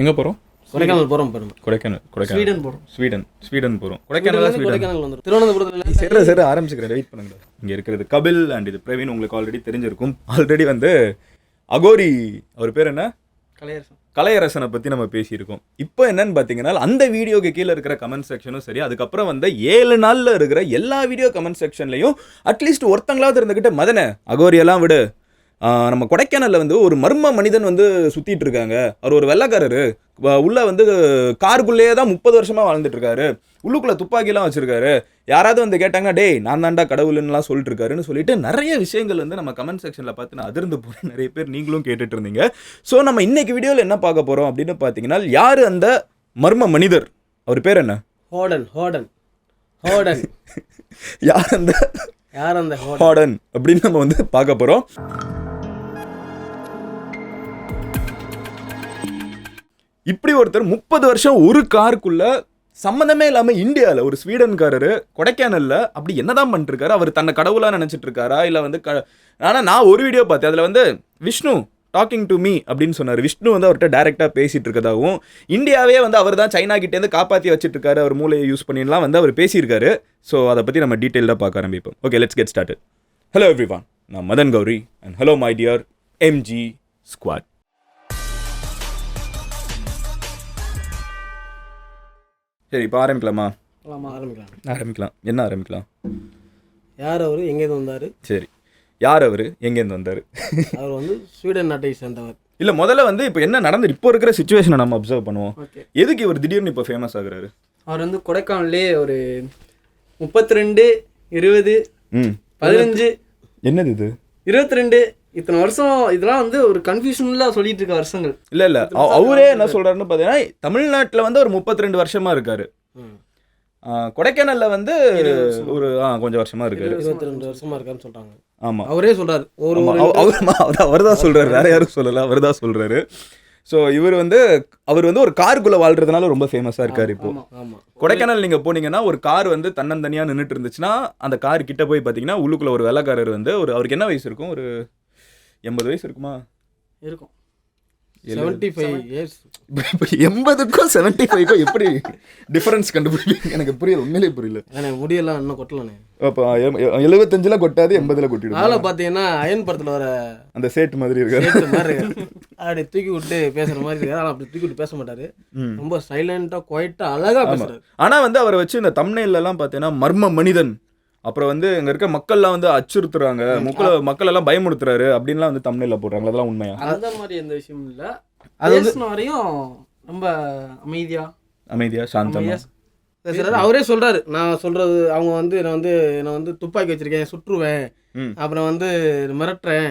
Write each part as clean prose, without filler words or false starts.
எங்கே போகிறோம்? கொடைக்கானல் போகிறோம். ஸ்வீடன் போகிறோம். கொடைக்கானல் வந்து திருவனந்தபுரத்தில் சரி ஆரம்பிச்சுக்கிறேன். வெயிட் பண்ணுங்க. இங்கே இருக்கிறது கபில் அண்ட் இது பிரவீன். உங்களுக்கு ஆல்ரெடி தெரிஞ்சிருக்கும். ஆல்ரெடி வந்து அகோரி அவர் பேர் என்ன, கலையரசனை பற்றி நம்ம பேசியிருக்கோம். இப்போ என்னன்னு பார்த்தீங்கன்னா அந்த வீடியோக்கு கீழே இருக்கிற கமெண்ட் செக்ஷனும் சரி, அதுக்கப்புறம் வந்து 7 நாளில் இருக்கிற எல்லா வீடியோ கமெண்ட் செக்ஷன்லையும் அட்லீஸ்ட் ஒருத்தங்களாவது இருந்துக்கிட்டு மதனை அகோரியெல்லாம் விடு, நம்ம கொடைக்கானலில் வந்து ஒரு மர்ம மனிதன் வந்து சுற்றிட்டு இருக்காங்க, அவர் ஒரு வெள்ளைக்காரரு, உள்ளே வந்து காருக்குள்ளேயே தான் 30 வருஷமாக வாழ்ந்துட்டு இருக்காரு, உள்ளுக்குள்ளே துப்பாக்கிலாம் வச்சுருக்காரு, யாராவது வந்து கேட்டாங்கன்னா டேய் நான் தாண்டா கடவுள்னுலாம் சொல்லிட்டு இருக்காருன்னு சொல்லிட்டு நிறைய விஷயங்கள் வந்து நம்ம கமெண்ட் செக்ஷனில் பார்த்து நான் அதிர்ந்து போகிறேன். நிறைய பேர் நீங்களும் கேட்டுட்டு இருந்தீங்க. ஸோ நம்ம இன்னைக்கு வீடியோவில் என்ன பார்க்க போகிறோம் அப்படின்னு பார்த்தீங்கன்னா, யார் அந்த மர்ம மனிதர், அவர் பேர் என்ன, ஹோடன் யார் அந்த ஹோடன் அப்படின்னு நம்ம வந்து பார்க்க போகிறோம். இப்படி ஒருத்தர் 30 வருஷம் ஒரு காருக்குள்ள சம்மந்தமே இல்லாமல் இந்தியாவில் ஒரு ஸ்வீடன்காரரு கொடைக்கானலில் அப்படி என்னதான் பண்ணிட்டு இருக்காரு, அவர் தன்னை கடவுளாக நினச்சிட்டு இருக்காரா இல்லை வந்து ஆனால் நான் ஒரு வீடியோ பார்த்தேன், அதில் வந்து விஷ்ணு டாக்கிங் டு மீ அப்படின்னு சொன்னார். விஷ்ணு வந்து அவர்கிட்ட டைரெக்டாக பேசிகிட்டு இருக்கதாகவும், இந்தியாவே வந்து அவர் தான் சைனா கிட்டேருந்து காப்பாற்றி வச்சுட்டு இருக்காரு, அவர் மூளையை யூஸ் பண்ணிலாம் வந்து அவர் பேசியிருக்காரு. ஸோ அதை பற்றி நம்ம டீட்டெயிலாக பார்க்க ஆரம்பிப்போம். Okay, let's get started. Hello everyone, நான் Madhan Gowri and hello my dear MG squad. சரி, இப்போ ஆரம்பிக்கலாமா? ஆரம்பிக்கலாம். என்ன ஆரம்பிக்கலாம்? யார் அவர், எங்கேருந்து வந்தார்? சரி, யார் அவர், எங்கேருந்து வந்தார்? அவர் வந்து ஸ்வீடன் நாட்டை சேர்ந்தவர். இல்லை, முதல்ல வந்து இப்போ என்ன நடந்து இப்போ இருக்கிற சுச்சுவேஷனை நம்ம அப்சர்வ் பண்ணுவோம். எதுக்கு இவர் திடீர்னு இப்போ ஃபேமஸ் ஆகுறாரு? அவர் வந்து கொடைக்கானல்லே ஒரு 32, 20, 15 என்னது இது 22 இத்தனை வருஷம் இதெல்லாம் வந்து ஒரு கன்ஃபியூஷன்லாம் சொல்லிட்டு இருக்க வருஷங்கள். இல்லை அவரே என்ன சொல்றாருன்னு பார்த்தீங்கன்னா, தமிழ்நாட்டில் வந்து ஒரு 32 வருஷமா இருக்காரு, கொடைக்கானல்ல வந்து ஒரு கொஞ்சம் வருஷமா இருக்காரு, 22 வருஷமா இருக்காருன்னு சொல்றாங்க. ஆமா, அவரே சொல்றாரு. அவர் தான் சொல்றாரு, வேற யாரும் சொல்லல, அவர் தான் சொல்றாரு. ஸோ அவர் வந்து ஒரு காருக்குள்ள வாழ்றதுனால ரொம்ப ஃபேமஸாக இருக்காரு. இப்போ கொடைக்கானல் நீங்கள் போனீங்கன்னா ஒரு கார் வந்து தன்னந்தனியாக நின்றுட்டு இருந்துச்சுன்னா அந்த கார் கிட்ட போய் பார்த்தீங்கன்னா உள்ளுக்குள்ள ஒரு வெள்ளைக்காரர் வந்து அவருக்கு என்ன வயசு இருக்கும், ஒரு 80 வயசு இருக்குமா இருக்கும், 75 இயர்ஸ். இப்போ 80க்கும் 75க்கும் எப்படி டிஃபரன்ஸ் கண்டுபிடிப்பீங்க? எனக்கு புரியல, உண்மையிலே புரியல. எனக்கு முடியெல்லாம் இன்னும் கொட்டலானே. அப்போ 75ல கொட்டாது, 80ல கொட்டிடும். அதில் பார்த்தீங்கன்னா அயன் படத்தில் வர அந்த சேட்டு மாதிரி இருக்காரு, அப்படி தூக்கி விட்டு பேசுற மாதிரி இருக்காரு. ஆனால் அப்படி தூக்கி விட்டு பேச மாட்டாரு, ரொம்ப சைலண்டாக குவைட்டாக அழகாக பேசுறாரு. ஆனால் வந்து அவரை வச்சு இந்த தம்ப்நெயிலெல்லாம் பார்த்தீங்கன்னா மர்ம மனிதன், அப்புறம் வந்து இங்க இருக்க மக்கள்லாம் வந்து அச்சுறுத்துறாங்க, மக்கள் எல்லாம் பயமுறுத்துறாரு அப்படின்லாம் வந்து தம்ப்நெயில்ல போடுறாங்க. அதெல்லாம் உண்மையா? அந்த மாதிரி எந்த விஷயம் இல்லை. அது பேசின வரையும் ரொம்ப அமைதியா சாந்தமா பேசுறாரு. அவரே சொல்றாரு, நான் சொல்றது அவங்க வந்து என்னை வந்து துப்பாக்கி வச்சிருக்கேன், சுற்றுவேன், அப்புறம் வந்து மிரட்டுறேன்,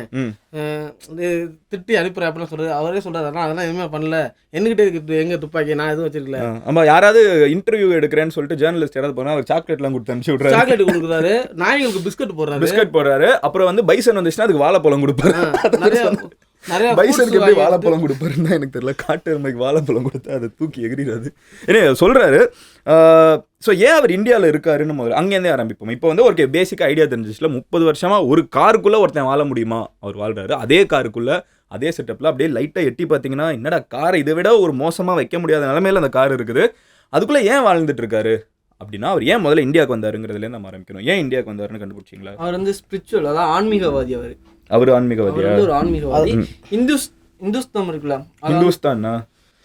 திட்டி அனுப்புறேன் அப்படின்னு சொல்றாரு. அவரே சொல்றாரு, அதெல்லாம் எதுவுமே பண்ணல, என்கிட்ட எங்க துப்பாக்கி, நான் எதுவும் வச்சிருக்கல. ஆமா, யாராவது இன்டர்வியூ எடுக்கிறேன்னு சொல்லிட்டு ஜேர்னலிஸ்ட் யாராவது போனா அவர் சாக்லேட்லாம் கொடுத்து அனுப்பிச்சு விடுறாரு, சாக்லேட் கொடுக்குறாரு, நாய்களுக்கு பிஸ்கட் போடுறாரு. அப்புறம் வந்து பைசன் வந்துச்சுன்னா அதுக்கு வாழைப்பழம் கொடுப்பாரு. பைசனுக்கு எப்படி வாழைப்பழம் கொடுப்பாருன்னா எனக்கு தெரியல, காட்டு எருமைக்கு வாழைப்பழம் கொடுத்தா அதை தூக்கி எகிரிடாது. ஏன்னா சொல்றாரு. ஸோ ஏன் அவர் இந்தியாவில் இருக்காருன்னு முதல்ல அங்கேருந்தே ஆரம்பிப்போம். இப்போ வந்து ஒரு பேசிக் ஐடியா தெரிஞ்சிச்சுல, 30 வருஷமா ஒரு காருக்குள்ளே ஒருத்தன் வாழ முடியுமா, அவர் வாழ்றாரு. அதே காருக்குள்ளே அதே செட்டப்பில் அப்படியே லைட்டாக எட்டி பார்த்தீங்கன்னா என்னடா காரை இதை விட ஒரு மோசமாக வைக்க முடியாத நிலமையில அந்த கார் இருக்குது, அதுக்குள்ளே ஏன் வாழ்ந்துட்டு இருக்காரு அப்படின்னா, அவர் ஏன் முதல்ல இந்தியாவுக்கு வந்தாருங்கிறதுலேருந்து நம்ம ஆரம்பிக்கணும். ஏன் இந்தியாவுக்கு வந்தாருன்னு கண்டுபிடிச்சிங்களா? அவர் வந்து ஸ்பிரிச்சுவல், அதாவது ஆன்மீகவாதி. அவர் ஆன்மீகவாதியா? ஒரு ஆன்மீகவாதி. இந்துஸ்தம் இருக்குல்ல, ஹிந்துஸ்தானா,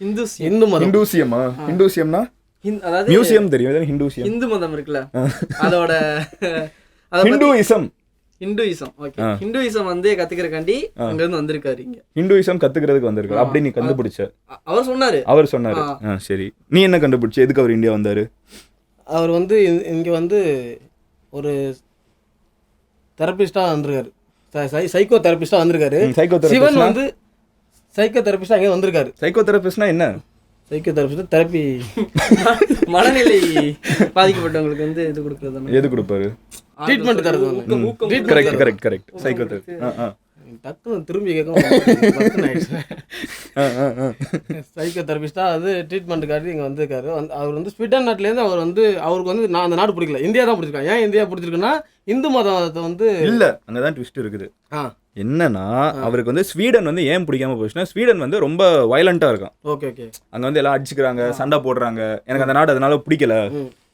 ஹிந்துசியமா, ஹிந்துசியம்னா அதாவது மியூசியம் தெரியும், ஹிந்துசியம் இந்து மதம் இருக்குல்ல, அதோட ஹிந்துயிசம். ஓகே, ஹிந்துயிசம் வந்து கத்துக்கிறக்காண்டி அங்க இருந்து வந்திருக்காரு. இங்க ஹிந்துயிசம் கத்துக்கிறதுக்கு வந்திருக்காரு. அப்படி நீ கண்டுபிடிச்ச? அவர் சொன்னாரு. சரி, நீ என்ன கண்டுபிடிச்ச? எதுக்கு அவர் இந்தியா வந்தாரு? அவர் வந்து இங்க வந்து ஒரு தெரபிஸ்டா வந்திருக்காரு, சைக்கோ தெரபிஸ்டா வந்திருக்காரு. சிவன் வந்து சைக்கோ தெரபிஸ்டா அங்கே வந்திருக்காரு. சைக்கோ தெரபிஸ்ட்னா என்ன? சைக்கோ தெரபிஸ்ட் தெரப்பி மனநிலை பாதிக்கப்பட்டவங்களுக்கு வந்து இது கொடுக்குறது. எது கொடுப்பாரு? ட்ரீட்மெண்ட் தரது. கரெக்ட். Psycho therapy. டக்குன்னு திரும்பி கேட்கும். சைக்கோ தெரபிஸ்டா அது ட்ரீட்மெண்ட்டுக்காண்டி இங்கே வந்திருக்காரு. அவர் வந்து ஸ்வீடன் நாட்டிலேருந்து அவருக்கு வந்து நான் அந்த நாடு பிடிக்கல, இந்தியா தான் பிடிச்சிருக்கேன். ஏன் இந்தியா பிடிச்சிருக்குன்னா, இந்து மதத்தை வந்து இல்லை, அங்கே தான் ட்விஸ்ட் இருக்குது. என்னன்னா அவருக்கு வந்து ஸ்வீடன் வந்து ஏன் பிடிக்காம போச்சுன்னா ஸ்வீடன் வந்து ரொம்ப வயலண்டா இருக்கும். Okay okay. அங்க வந்து எல்லாம் அடிச்சுக்கிறாங்க, சண்டை போடுறாங்க. எனக்கு அந்த நாடு அதனால பிடிக்கல.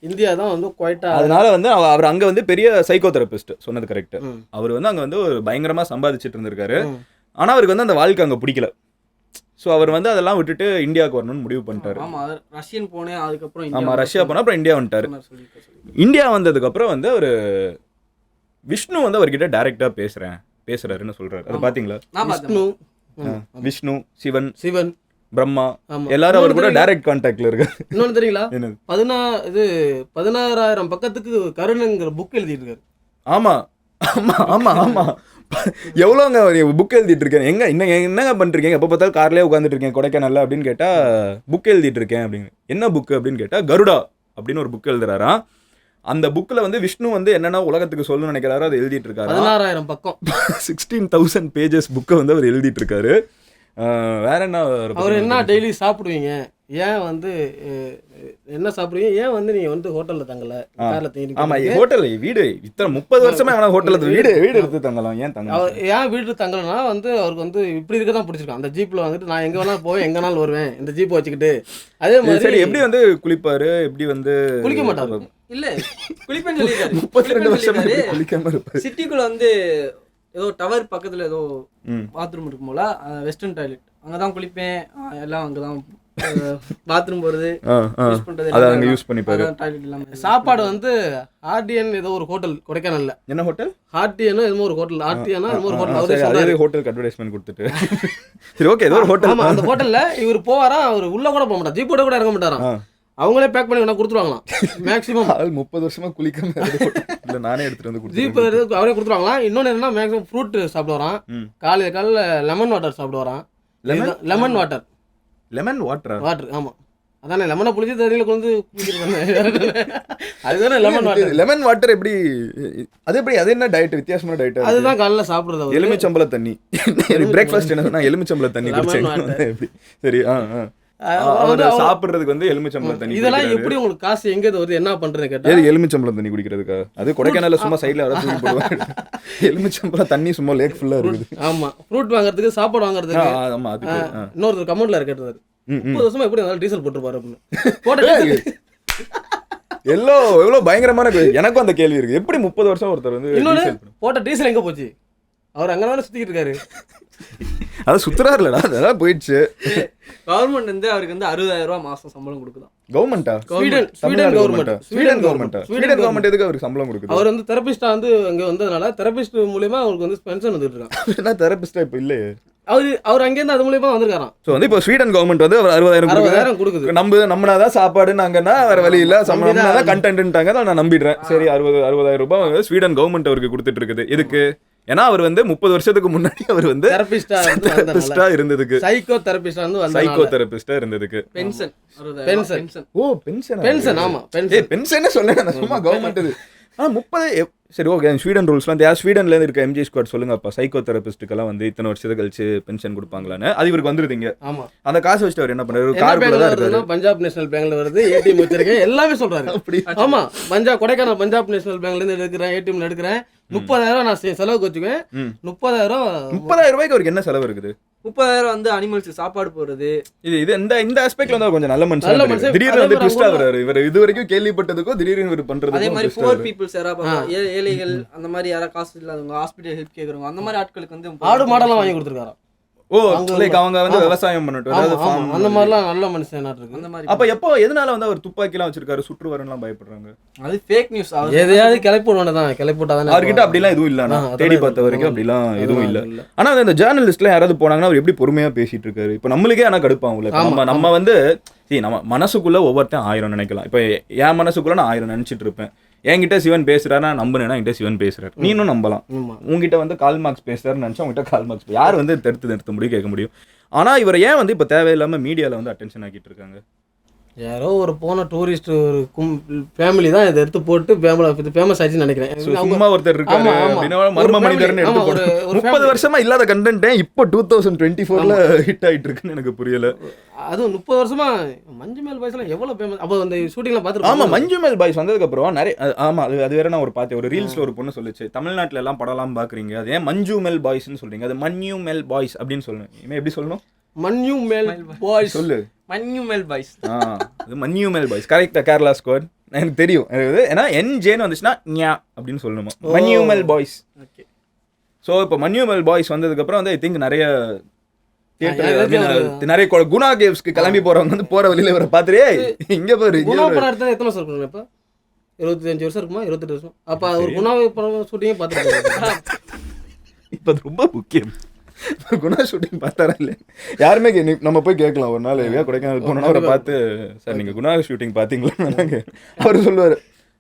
இந்தியா தான் வந்து குவைட்டா. அதனால வந்து அவர் அங்க வந்து பெரிய சைக்கோ தெரபிஸ்ட், சொன்னது கரெக்ட். அவர் வந்து அங்க வந்து ஒரு பயங்கரமா சம்பாதிச்சுட்டு இருந்திருக்காரு. ஆனா அவருக்கு வந்து அந்த வாழ்க்கை அங்க பிடிக்கல. ஸோ அவர் வந்து அதெல்லாம் விட்டுட்டு இந்தியாவுக்கு வரணும்னு முடிவு பண்ணிட்டாரு. ரஷ்யன் போனேன், அதுக்கப்புறம் ஆமா ரஷ்யா போனா அப்புறம் இந்தியா வந்துட்டாரு. இந்தியா வந்ததுக்கு அப்புறம் வந்து அவர் விஷ்ணு வந்து அவர்கிட்ட டைரக்டா பேசுறாருன்னு சொல்றாரு. அது பாத்தீங்களா? விஷ்ணு, சிவன், பிரம்மா எல்லாரும் அவர் கூட டைரக்ட் கான்டாக்ட்ல இருக்காரு. இன்னொன்னு தெரியுங்களா? 16,000 பக்கத்துக்கு கருணைங்கிற புக் எழுதிட்டு இருக்காரு. ஆமா ஆமா ஆமா ஆமா. எவ்வளோங்க புக் எழுதிட்டு இருக்கேன், என்னங்க பண்ணிருக்கீங்க, எப்போ பார்த்தாலும் கார்லேயே உட்காந்துட்டு இருக்கேன் கொடைக்கானல்ல அப்படின்னு கேட்டா புக் எழுதிட்டு இருக்கேன் அப்படின்னு. என்ன புக்கு அப்படின்னு கேட்டா கருடா அப்படின்னு ஒரு புக் எழுதுறாராம். அந்த புக்கில் வந்து விஷ்ணு வந்து என்னென்ன உலகத்துக்கு சொல்லணும்னு நினைக்கிறாரோ அதை எழுதிட்டு இருக்காரு. 16,000 பக்கம் 16,000 pages புக்கை வந்து அவர் எழுதிட்டு இருக்காரு. வேற என்ன அவர் என்ன டெய்லி சாப்பிடுவீங்க, ஏன் வந்து என்ன சாப்பிடுவீங்க, ஏன் வந்து நீங்க வந்து ஹோட்டல்ல தங்கல, கார்ல தங்கி. ஆமா ஹோட்டல் வீடு இத்தனை 30 வருஷமா அவன ஹோட்டல்ல வீடு எடுத்து தங்கலாம். ஏன் வீடு தங்கலன்னா வந்து அவருக்கு வந்து இப்படி இருக்க தான் பிடிச்சிருக்கான். அந்த ஜீப்ல வந்துட்டு நான் எங்க வேணாலும் போவேன், எங்கனாலும் வருவேன் இந்த ஜீப் வச்சுக்கிட்டு. அதே மாதிரி சரி எப்படி வந்து குளிப்பாரு, எப்படி வந்து குளிக்க மாட்டாரு. இல்ல குளிப்பேன்னு சொல்லிருக்காரு. 32 வருஷமா குளிக்காம இருப்பாரு. சிட்டிக்குள்ள வந்து ஏதோ டவர் பக்கத்துல ஏதோ பாத்ரூம் இருக்கும் போல, வெஸ்டர்ன் டாய்லெட், அங்கதான் குளிப்பேன், எல்லாம் அங்கதான் பாத்ரூம் போறது யூஸ் பண்றது அத அங்க யூஸ் பண்ணிப்பாரு. டாய்லெட் இல்லாம சாப்பாடு வந்து ஆர்டிஎன் ஏதோ ஒரு ஹோட்டல் கொடைக்கானல்ல. என்ன ஹோட்டல்? ஆர்டிஎன் ஏதோ ஒரு ஹோட்டல். ஆர்டிஎன் ஏதோ ஒரு ஹோட்டல். அவரே சொல்றாரு ஹோட்டலுக்கு அட்வர்டைஸ்மென்ட் கொடுத்துட்டு. சரி ஓகே ஏதோ ஒரு ஹோட்டல். ஆமா அந்த ஹோட்டல்ல இவர் போவாரா, அவர் உள்ள கூட போக மாட்டார், ஜீப்போட கூட இறங்க மாட்டாராம். அவங்களே பேக் பண்ணி வேணா கொடுத்துருவாங்களாம். மேக்ஸிமம் 30 வருஷமா குளிக்காம இல்ல நானே எடுத்துட்டு வந்து ஜீப் அவரே கொடுத்துருவாங்களாம். இன்னொன்னு என்னன்னா மேக்ஸிமம் ஃப்ரூட் சாப்பிடுவாராம். காலையில லெமன் வாட்டர் சாப்பிடுவாராம். லெமன் வாட்டர் ஆமா அதானே லெமனை புளிச்சு தண்ணியில கொண்டு அதுதானே லெமன் வாட்டர். எப்படி அது என்ன டயட், வித்தியாசமான டயட்? அதுதான் காலைல சாப்பிடுறது. எலுமிச்சம்பழ தண்ணி பிரேக்ஃபாஸ்ட் என்ன சொன்னா எலுமிச்சம்பழ தண்ணி குடிச்சேன். எப்படி சரி சாப்பிடுறதுக்கு வந்து எலுமிச்சம்பழ தண்ணி. இதெல்லாம் எப்படி உங்களுக்கு காசு எங்க வருது, என்ன பண்றது கேட்டா எலுமிச்சம்பழம் தண்ணி குடிக்கிறதுக்கா? அது கொடைக்கானல்ல சும்மா சைடுல வர தூக்கி போடுவாங்க. எலுமிச்சம்பழம் தண்ணி சும்மா லேக் ஃபுல்லா இருக்குது. ஆமா ஃப்ரூட் வாங்குறதுக்கு, சாப்பாடு வாங்குறதுக்கு. ஆமா அதுக்கு இன்னொரு கமெண்ட்ல கேட்டாரு 30 வருஷமா எப்படி இருந்தாலும் டீசல் போட்டுருப்பாரு அப்படின்னு. எவ்வளோ பயங்கரமான எனக்கும் அந்த கேள்வி இருக்கு. எப்படி 30 வருஷம் ஒருத்தர் வந்து இன்னொன்னு போட்ட டீசல் எங்க போச்சு? அவர் அங்கதானே சுத்திக்கிட்டு இருக்காரு. அதான் சுத்துறாருலடா, அதெல்லாம் போயிடுச்சு. கவர்மெண்ட் வந்து அவருக்கு வந்து 60,000 ரூபாய் மாசம் சம்பளம் கொடுக்குதான். கவர்மெண்டா? ஸ்வீடன் கவர்மெண்ட் எதுக்கு அவருக்கு சம்பளம் கொடுக்குது? அவர் வந்து தெரபிஸ்டா வந்து அங்க வந்ததுனால தெரபிஸ்ட் மூலமா அவருக்கு வந்து பென்ஷன் வந்துட்டு இருக்கான். என்ன தெரபிஸ்டா இப்ப இல்லையே அவர் அங்கேருந்து அது மூலியமா வந்திருக்காராம். ஸோ வந்து இப்போ ஸ்வீடன் கவர்மெண்ட் வந்து 60,000 கொடுக்குது. நம்மனாதான் சாப்பாடுன்னு அங்கன்னா வேற வழி இல்ல, சம்பளம் கண்டென்ட்டாங்க. நான் நம்பிடுறேன். சரி 60,000 ரூபாய் ஸ்வீடன் கவர்மெண்ட் அவருக்கு கொடுத்துட்டு இருக்குது. எதுக்கு? ஏன்னா அவர் வந்து 30 வருஷத்துக்கு முன்னாடி அவர் வந்து தெரபிஸ்டா இருந்ததுக்கு, சைக்கோ தெரபிஸ்டா இருந்ததுக்கு பென்ஷன். ஓ பென்ஷன். பென்ஷன் ஆமா பென்ஷன் சொன்னேன் சும்மா கவர்மெண்ட் இது. 30 சரி ஓகே. ஸ்வீடன் ரூல்ஸ்லாம் ஸ்வீடன்ல இருந்து இருக்க எம்ஜி ஸ்குவாட் சொல்லுங்கப்பா, சைக்கோ தெரபிஸ்டுக்கெல்லாம் வந்து இத்தனை வருஷத்துக்கு கழிச்சு பென்ஷன் கொடுப்பாங்களான்னு. அது இவருக்கு வந்துருந்தீங்க. ஆமா அந்த காசு வச்சுட்டு அவர் என்ன பண்றாரு? கார்ல தான் இருக்காரு. பஞ்சாப் நேஷனல் பேங்க்ல வருது, ஏடிஎம் வச்சிருக்கேன் எல்லாமே சொல்றாரு. ஆமா கொடைக்கானல் பஞ்சாப் நேஷனல் பேங்க்ல இருந்து எடுக்கிறேன், ஏடிஎம்ல எடுக்கிறேன், 30,000 நான் செலவுக்கு வச்சுக்குவேன். 30,000 ரூபாய்க்கு அவருக்கு என்ன செலவு இருக்குது? 30,000 வந்து அனிமல்ஸ் சாப்பாடு போடுறது. இது இந்த ஆஸ்பெக்ட்ல வந்து கொஞ்சம் நல்ல மனுஷன். திடீர்னு வந்து ட்விஸ்ட் ஆகுறாரு. இவர் இது வரைக்கும் கேள்விப்பட்டதுக்கும் திடீர்னு இவர் பண்றது. அதே மாதிரி புவர் பீப்பிள்ஸ் ஏழைகள் அந்த மாதிரி யாரா காசு இல்லாதவங்க, ஹாஸ்பிடல் ஹெல்ப் கேக்குறவங்க, அந்த மாதிரி ஆட்களுக்கு வந்து ஆடு மாடெல்லாம் வாங்கி கொடுத்துருக்காரு. ஓ லைக் அவங்க வந்து விவசாயம் பண்ணிட்டு அந்த மாதிரிலாம் நல்ல மனுஷன் இருக்கு. அந்த மாதிரி அப்ப எப்போ எதனால வந்து அவர் துப்பாக்கிலாம் வச்சிருக்காரு, சுற்றுவரன்லாம் பயப்படுறாங்க? அது ஃபேக் நியூஸ். எதையாவது கிளப்பி விடுவானதான், கிளப்பி விட்டாதானே. அவர்கிட்ட அப்படிலாம் எதுவும் இல்ல, நான் தேடி பார்த்த வரைக்கும் அப்படிலாம் எதுவும் இல்ல. ஆனா அந்த ஜேர்னலிஸ்ட்ல யாராவது போனாங்கன்னா அவர் எப்படி பொறுமையா பேசிட்டு இருக்காரு. இப்ப நம்மளுக்கே ஆனா கடுப்பாகும்ல. நம்ம வந்து நம்ம மனசுக்குள்ள ஒவ்வொருத்தன் 1000 நினைக்கலாம். இப்ப என் மனசுக்குள்ள நான் 1000 நினைச்சிட்டு இருப்பேன். என்கிட்ட சிவன் பேசுறாரு, நான் நம்பினேன்னா என்கிட்ட சிவன் பேசுறாரு, நீனும் நம்பலாம். உங்ககிட்ட வந்து கால் மார்க்ஸ் பேசுறாருன்னு நினைச்சா உங்ககிட்ட கால் மார்க்ஸ் யார் வந்து நிறுத்த முடியும், கேட்க முடியும். ஆனா இவர் ஏன் வந்து இப்ப தேவையில்லாம மீடியால வந்து அட்டென்ஷன் ஆக்கிட்டு இருக்காங்க? யாரோ ஒரு போன டூரிஸ்ட் ஒரு ஃபேமிலி தான் இதை எடுத்து போட்டு ஃபேமஸ் ஆச்சுன்னு நினைக்கிறேன். சும்மா ஒருத்தர் இருக்காரு ஆமா, ஆமா. அப்படின்னா மர்ம மனிதர்னு ஆமா, எடுத்து ஒரு 30 வருஷமா இல்லாத கண்டென்ட் இப்போ 2024ல ஹிட் ஆயிட்டு இருக்குன்னு எனக்கு புரியல. அதுவும் 30 வருஷமா மஞ்சு மேல் பாய்ஸ்லாம் எவ்வளவு ஃபேமஸ். அப்போ அந்த ஷூட்டிங்லாம் ஆமா, பார்த்துருக்கோம். மஞ்சு மேல் பாய்ஸ் வந்ததுக்கு அப்புறம் நிறைய ஆமா அது வேற நான் ஒரு பார்த்தேன், ஒரு ரீல்ஸ்ல ஒரு பொண்ணு சொல்லுச்சு, தமிழ்நாட்டுல எல்லாம் படம்லாம் பாக்குறீங்க, அது ஏன் மஞ்சு மேல் பாய்ஸ்னு சொல்றீங்க, அது மன்யூ மேல் பாய்ஸ் அப்படின்னு சொல்லணும். இனிமே எப்படி சொல்லணும்? மன்யூ மேல் பாய்ஸ் சொல்லு. மன்யூ மேல் பாய்ஸ். அது மன்யூ மேல் பாய்ஸ் கரெக்டா, கேரளா ஸ்குவாட் எனக்கு தெரியும். ஏன்னா என்ஜேன்னு வந்துச்சுன்னா ஞா அப்படின்னு சொல்லணுமா, மன்யூ மேல் பாய்ஸ். ஓகே. ஸோ இப்போ மன்யூ மேல் பாய்ஸ் வந்ததுக்கப்புறம் வந்து ஐ திங்க் நிறைய தியேட்டர் எல்லாத்தையும் நிறைய குணா கேவ்ஸ்க்கு கிளம்பி போறவங்க வந்து போற வழியில இவரை பார்த்துட்டே இங்க பாரு இங்க குணா பாரு. படம் எடுத்தா எத்தனை வருஷம் இருக்கும்? இப்போ 25 வருஷம் இருக்குமா, 28 வருஷம்? அப்போ ஒரு குணாவை படம் ஷூட்டிங்கே பார்த்துருக்காங்க. இப்போ அது ரொம்ப முக்கியம். குணா ஷூட்டிங் பார்த்தாரா இல்லை யாருமே நம்ம போய் கேட்கலாம் ஒரு நாள் கொடைக்கானல் போனோம்னா அவரை பார்த்து, சார் நீங்கள் குணா ஷூட்டிங் பார்த்தீங்களா? அவர் சொல்லுவார்,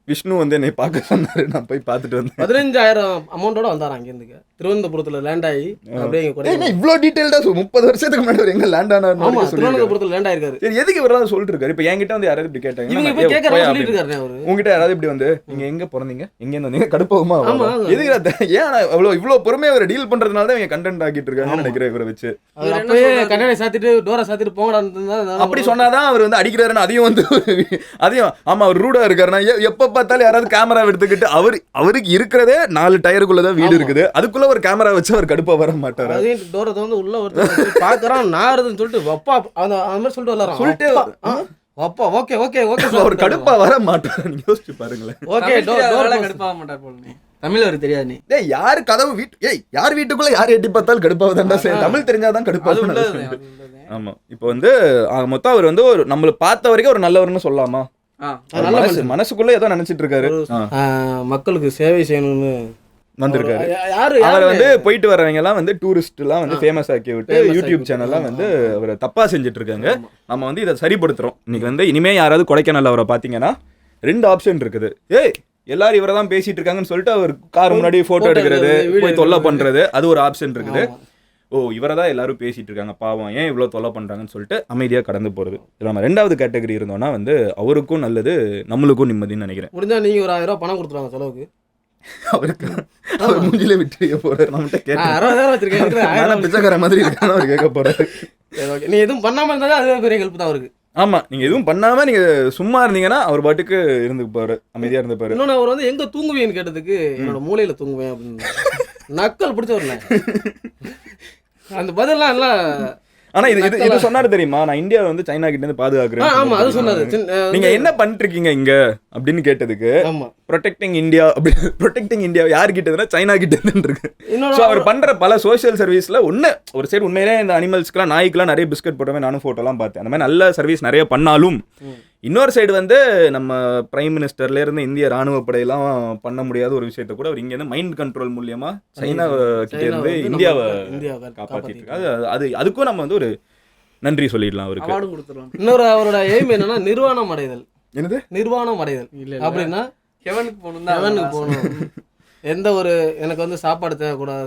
விஷ்ணு வந்து என்னை பார்க்க சொன்னார், நான் போய் பார்த்துட்டு வந்தேன். 15,000 அமௌண்ட்டோட வந்தார் அங்கேருந்து திருவனந்தபுரத்தில் லேண்ட் ஆகி அப்படியே ஏன்னா இவ்வளோ டீட்டெயில்டா 30 வருஷத்துக்கு முன்னாடி எங்க லேண்ட் ஆனார். ஆமா, திருவனந்தபுரத்தில் லேண்ட் ஆயிருக்காரு. சரி, எதுக்கு இவராவது சொல்லிட்டு இருக்காரு? இப்போ என்கிட்ட வந்து யாராவது இப்படி கேட்டாங்க, இவங்க போய் கேட்கறதா சொல்லிட்டு இருக்காரு அவரு. உங்ககிட்ட யாராவது இப்படி வந்து நீங்க எங்க பிறந்தீங்க, எங்க இருந்து வந்தீங்க, கடுப்பாகுமா? ஆமா. எதுக்கு ஏன் இவ்வளோ பொறுமையா அவர் டீல் பண்றதுனால தான் இவங்க கண்டென்ட் ஆக்கிட்டு இருக்காங்கன்னு நினைக்கிறேன் இவரை வச்சு. அவர் அப்பயே கண்ணனை சாத்திட்டு டோரை சாத்திட்டு போங்கடா அப்படி சொன்னாதான் அவர் வந்து அடிக்கிறாருன்னு அதையும் வந்து அதையும் ஆமா அவர் ரூடா இருக்காருன்னா எப்ப பார்த்தாலும் யாராவது கேமரா எடுத்துக்கிட்டு அவருக்கு இருக்கிறதே 4 டயருக்குள்ளதான் வீடு இருக்குது, அதுக்குள்ள ஒரு கேமரா வச்சு அவர் கடுப்பா வர மாட்டாரு. அதையும் டோரை வந்து உள்ள ஒருத்தர் பாக்குறான் நாருதுன்னு சொல்லிட்டு வப்பா அந்த மாதிரி சொல்லிட்டு வரலாம் சொல்லிட்டு வப்பா ஓகே ஓகே ஓகே அவர் கடுப்பா வர மாட்டாரு. நீங்க யோசிச்சு பாருங்களேன். ஓகே டோர் கடுப்பாக மாட்டார் போல. நீ தமிழ் அவர் தெரியாது. நீ ஏய் யாரு கதவு யார் வீட்டுக்குள்ள யார் எட்டி பார்த்தாலும் கடுப்பாவதான்டா. தமிழ் தெரிஞ்சாதான் கடுப்பாக. ஆமா, இப்போ வந்து மொத்தம் அவர் வந்து ஒரு நம்மள பார்த்த வரைக்கும் ஒரு நல்லவர்னு சொல்லலாமா? மனசுக்குள்ள ஏதோ நினைச்சிட்டு இருக்காரு, மக்களுக்கு சேவை செய்யணும்னு வந்திருக்காரு. யாரு அவர் வந்து போயிட்டு வரவங்க எல்லாம் வந்து டூரிஸ்ட் எல்லாம் வந்து ஃபேமஸ் ஆக்கி விட்டு யூடியூப் சேனல்லாம் வந்து அவரை தப்பா செஞ்சுட்டு இருக்காங்க. நம்ம வந்து இதை சரிப்படுத்துறோம். இன்னைக்கு வந்து இனிமே யாராவது கொடைக்கானல் அவரை பாத்தீங்கன்னா 2 ஆப்ஷன் இருக்குது. எல்லாரும் இவரை தான் பேசிட்டு இருக்காங்கன்னு சொல்லிட்டு அவர் கார் முன்னாடி போட்டோ எடுக்கிறது, போய் தொல்லை பண்றது, அது ஒரு ஆப்ஷன் இருக்குது. இவரை தான் எல்லாரும் பேசிட்டு இருக்காங்க, பாவம் ஏன் இவ்வளோ தொல்லை பண்றாங்கன்னு சொல்லிட்டு அமைதியாக கடந்து போறது. நம்ம 2வது கேட்டகரி இருந்தோம்னா வந்து அவருக்கும் நல்லது, நம்மளுக்கும் நிம்மதின்னு நினைக்கிறேன். முடிஞ்சா நீங்க ஒரு 1000 ரூபாய் பணம் கொடுத்துருவாங்க செலவுக்கு. அவருக்கு அவர் மூஞ்சிலே விட்டு போறாரு. நம்மகிட்ட கேட்டேன் 60,000 வச்சிருக்கேன் பிச்சைக்கார மாதிரி இருக்கான்னு அவர் கேட்க போறாரு. நீ எதுவும் பண்ணாம இருந்தாலும் அதுவே பெரிய ஹெல்ப் தான் அவருக்கு. ஆமா, நீங்க எதுவும் பண்ணாம நீங்க சும்மா இருந்தீங்கன்னா அவர் பாட்டுக்கு இருந்துப்பாரு, அமைதியா இருந்துப்பாரு. இன்னொன்னு அவர் வந்து எங்க தூங்குவேன்னு கேட்டதுக்கு என்னோட மூளையில தூங்குவேன் அப்படின்னு நக்கல் பிடிச்ச ஒரு அந்த பதிலாம் எல்லாம். ஆனா இது சொன்னாரு தெரியுமா, நான் இந்தியாவை வந்து சைனா கிட்ட இருந்து பாதுகாக்கிறேன். ஆமா, அது சொன்னாரு. நீங்க என்ன பண்ணிட்டு இருக்கீங்க இங்க அப்படின்னு கேட்டதுக்கு ப்ரொடெக்டிங் இந்தியா அப்படி ப்ரொடெக்டிங் இந்தியா யார் கிட்ட இருந்தா சைனா கிட்ட இருந்து இருக்கு. அவர் பண்ற பல சோசியல் சர்வீஸ்ல ஒரு சைடு உண்மையிலே இந்த அனிமல்ஸ்க்குலாம் நாய்க்குலாம் நிறைய பிஸ்கட் போட்டவே நானும் போட்டோலாம் பார்த்தேன். அந்த மாதிரி நல்ல சர்வீஸ் நிறைய பண்ணாலும் இன்னொரு சைடு வந்து நம்ம பிரைம் மினிஸ்டர்ல இருந்து இந்திய ராணுவ படையெல்லாம் பண்ண முடியாத ஒரு விஷயத்த கூட அவர் இங்க இருந்து மைண்ட் கண்ட்ரோல் மூலியமா சைனா கிட்ட இருந்து இந்தியாவை காப்பாத்திட்டு இருக்காரு. அது அதுக்கும் நம்ம வந்து ஒரு நன்றி சொல்லிடலாம் அவருக்கு. இன்னொரு அவரோட எய்ம் என்னன்னா நிர்வாணம் அடைதல். என்னது நிர்வாணம் அடைதல் அப்படின்னா ஹெவனுக்கு போகணும். எந்த ஒரு எனக்கு வந்து சாப்பாடு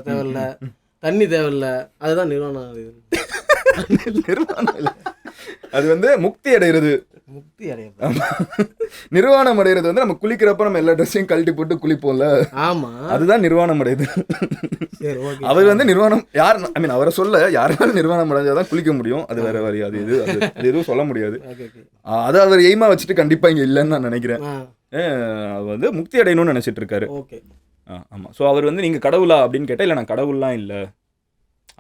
தேவையில்ல, தண்ணி தேவையில்ல, அதுதான் நிர்வாணம் அடைதல். அது வந்து முக்தி அடைகிறது. நிர்வாணம் அடைகிறது வந்து நம்ம குளிக்கிறப்ப நம்ம எல்லா ட்ரெஸ்ஸையும் கழட்டி போட்டு குளிப்போம்ல, ஆமா, அதுதான் நிர்வாணம் அடையுது. அவர் வந்து நிர்வாணம் யார் அவரை சொல்ல யாராலும் நிர்வாணம் அடைஞ்சாதான் குளிக்க முடியும், அது வேற வழி. அது எதுவும் சொல்ல முடியாது. அதை அவர் எய்மா வச்சுட்டு கண்டிப்பா இங்க இல்லைன்னு நான் நினைக்கிறேன். அவர் வந்து முக்தி அடையணும்னு நினைச்சிட்டு இருக்காரு. ஆமா, ஸோ அவர் வந்து நீங்க கடவுளா அப்படின்னு கேட்டா இல்ல நான் கடவுள்லாம் இல்லை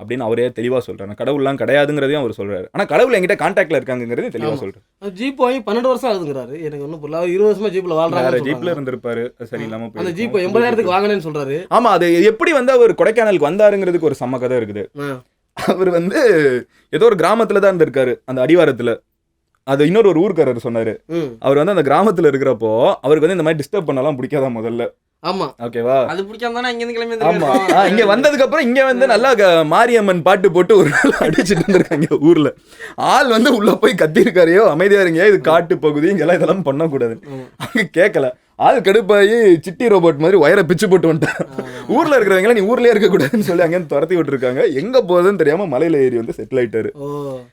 அப்படின்னு அவரே தெளிவா சொல்றாரு. கடவுள்லாம் கிடையாதுங்கிறதையும் அவர் சொல்றாரு. ஆனா கடவுள் என்கிட்ட கான்டாக்ட்ல இருக்காங்கிறதையும் தெளிவா சொல்றாரு. ஜீப் வாங்கி 12 வருஷம் ஆகுதுங்கிறாரு. எனக்கு ஒன்றும் புரியல. 20 வருஷமா ஜீப்ல வாழ்றாரு. ஜீப்ல இருந்திருப்பாரு, சரி இல்லாம அந்த ஜீப் 80,000க்கு வாங்கினேன்னு சொல்றாரு. ஆமா, அது எப்படி வந்து அவர் கொடைக்கானலுக்கு வந்தாருங்கிறதுக்கு ஒரு செம்ம கதை இருக்குது. அவர் வந்து ஏதோ ஒரு கிராமத்துல தான் இருந்திருக்காரு, அந்த அடிவாரத்துல. அது இன்னொரு ஊர்க்காரர் சொன்னாரு. அவர் வந்து அந்த கிராமத்துல இருக்கிறப்போ அவருக்கு வந்து இந்த மாதிரி டிஸ்டர்ப் பண்ணலாம் பிடிக்காதான் முதல்ல. ஆமா, ஓகேவா, அது பிடிக்காம தானே இங்க இருந்து கிளம்பி. ஆமா, இங்க வந்ததுக்கு அப்புறம் இங்க வந்து நல்லா மாரியம்மன் பாட்டு போட்டு ஒரு நாள் அடிச்சிட்டு இருந்திருக்காங்க ஊர்ல. ஆள் வந்து உள்ள போய் கத்திருக்காரையோ அமைதியா இருங்க, இது காட்டு பகுதி, இங்கெல்லாம் இதெல்லாம் பண்ணக்கூடாது. அங்க கேட்கல. ஆள் கடுப்பாகி சிட்டி ரோபோட் மாதிரி ஒயரை பிச்சு போட்டு வந்துட்டான். ஊர்ல இருக்கிறவங்க நீ ஊர்லயே இருக்கக்கூடாதுன்னு சொல்லி அங்கேருந்து துரத்தி விட்டுருக்காங்க. எங்க போகுதுன்னு தெரியாம மலையில ஏறி வந்து செட்டில் ஆயிட்டாரு.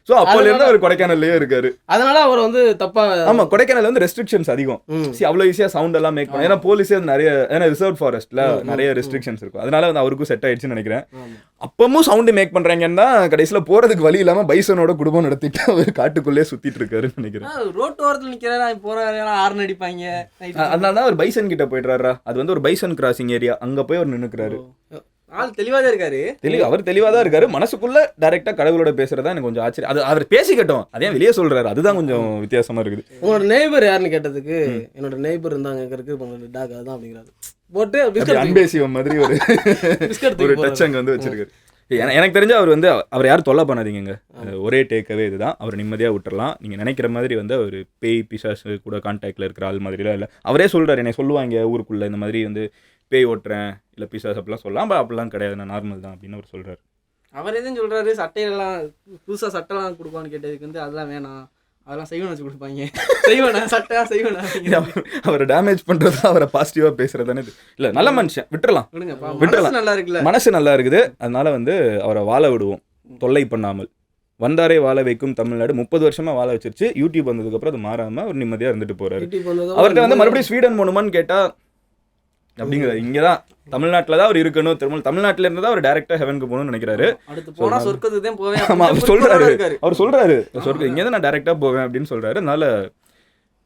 ஸோ அப்போல இருந்து அவர் கொடைக்கானல்லையே இருக்காரு. அதனால அவர் வந்து தப்பா. ஆமா, கொடைக்கானல் வந்து ரெஸ்ட்ரிக்ஷன்ஸ் அதிகம். அவ்வளவு ஈஸியா சவுண்ட் எல்லாம் மேக் பண்ண, ஏன்னா போலீஸே நிறைய, ஏன்னா ரிசர்வ் ஃபாரஸ்ட்ல நிறைய ரெஸ்ட்ரிக்ஷன்ஸ் இருக்கும். அதனால வந்து அவருக்கும் செட் ஆயிடுச்சுன்னு நினைக்கிறேன். அப்பமும் சவுண்ட் மேக் பண்றாங்கன்னா கடைசியில போறதுக்கு வழி இல்லாம பைசனோட குடும்பம் நடத்திட்டு அவர் காட்டுக்குள்ளே சுத்திட்டு இருக்காருன்னு நினைக்கிறேன். ரோட்டு ஓரத்துல நிக்கிறாரு, போறாரு, ஆர்ன் அடிப்பாங்க. அதனாலதான் அவர் பைசன் கிட்ட போயிடுறாரா. அது வந்து ஒரு பைசன் கிராசிங் ஏரியா, அங்க போய் அவர் நின்னுக்கிறாரு. ஆள் தெளிவாதான் இருக்காரு. அவர் தெளிவாதான் இருக்காரு. மனசுக்குள்ள டைரக்டா கடவுளோட பேசுறதா எனக்கு கொஞ்சம் ஆச்சரியம். அது அவர் பேசிக்கட்டும், அதே வெளியே சொல்றாரு, அதுதான் கொஞ்சம் வித்தியாசமா இருக்குது. உங்களோட நெய்பர் யாருன்னு கேட்டதுக்கு என்னோட நெய்பர் இருந்தாங்க இருக்கு டாக் அதுதான் அப்படிங்கிறாரு. போட்டு அன்பேசிவம் மாதிரி ஒரு ஒரு டச் அங்க வந்து வச்சிருக்காரு. எனக்கு தெரிஞ்ச அவர் வந்து அவர் யாரும் தொல்லை பண்ணாதீங்க. ஒரே டேக்கவே இதுதான், அவர் நிம்மதியாக விட்டுறலாம். நீங்கள் நினைக்கிற மாதிரி வந்து அவர் பேய் பிசாசு கூட கான்டாக்டில் இருக்கிற ஆள் மாதிரிலாம் இல்லை. அவரே சொல்கிறார், என்னை சொல்லுவாங்க ஊருக்குள்ளே இந்த மாதிரி வந்து பேய் ஓட்டுறேன் இல்லை பிசாஸ் அப்படிலாம் சொல்லலாம், அப்படிலாம் கிடையாது, நான் நார்மல் தான் அப்படின்னு அவர் சொல்கிறார். அவர் எதுவும் சொல்கிறாரு, சட்டையெல்லாம் புதுசாக சட்டைலாம் கொடுப்பான்னு கேட்டதுக்கு வந்து அதெல்லாம் வேணாம், அதெல்லாம் செய்வன வச்சு கொடுப்பாங்க, செய்வனா சட்டையா செய்வனா. அவரை டேமேஜ் பண்ணுறது அவரை பாசிட்டிவாக பேசுறதானே இல்லை. நல்ல மனுஷன், விட்டுறலாம் விட்டுறலாம், நல்லா இருக்குல்ல, மனசு நல்லா இருக்குது. அதனால வந்து அவரை வாழ விடுவோம், தொல்லை பண்ணாமல். வந்தாரே வாழ வைக்கும் தமிழ்நாடு 30 வருஷமா வாழ வச்சிருச்சு. யூடியூப் வந்ததுக்கப்புறம் அது மாறாமல் அவர் நிம்மதியாக இருந்துட்டு போறாரு. அவர்கிட்ட வந்து மறுபடியும் ஸ்வீடன் போகணுமான்னு கேட்டால் அப்படிங்கிறாரு. இங்கே தான் தமிழ்நாட்டில் தான் அவர் இருக்கணும், தமிழ்நாட்டில் இருந்து தான் அவர் டேரெக்டாக ஹெவனுக்கு போகணும்னு நினைக்கிறாரு. ஆமாம், அவர் சொல்கிறாரு சொர்க்கம் இங்கே தான் நான் டேரெக்டாக போவேன் அப்படின்னு சொல்கிறாரு. அதனால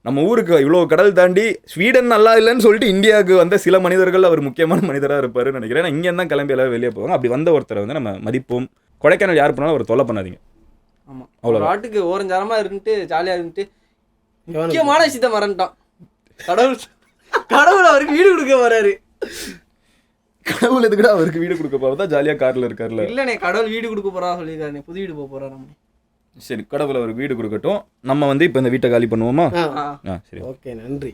நம்ம ஊருக்கு இவ்வளோ கடல் தாண்டி ஸ்வீடன் நல்லா இல்லைன்னு சொல்லிட்டு இந்தியாவுக்கு வந்த சில மனிதர்கள் அவர் முக்கியமான மனிதராக இருப்பாருன்னு நினைக்கிறேன். இங்கே தான் கிளம்பி எல்லாம் வெளியே போவாங்க. அப்படி வந்த ஒருத்தரை வந்து நம்ம மதிப்போம். கொடைக்கானல் யார் பண்ணாலும் அவர் தொல்லை பண்ணாதீங்க. ஆமாம், அவ்வளோ நாட்டுக்கு ஓரஞ்சாரமாக இருந்துட்டு ஜாலியாக இருந்துட்டு முக்கியமான விஷயத்தை மறந்துட்டான். கடவுள் அவருக்கு வீடு கொடுக்க வராரு. கடவுள் எதுக்குடா அவருக்கு வீடு கொடுக்க போறதா? ஜாலியா கார்ல இருக்காருல. இல்லனே, கடவுள் வீடு கொடுக்க போறா சொல்லிருக்காரு, புது வீடு போக போறா. நம்ம சரி, கடவுள் அவருக்கு வீடு கொடுக்கட்டும். நம்ம வந்து இப்போ இந்த வீட்டை காலி பண்ணுவோமா? சரி, ஓகே, நன்றி.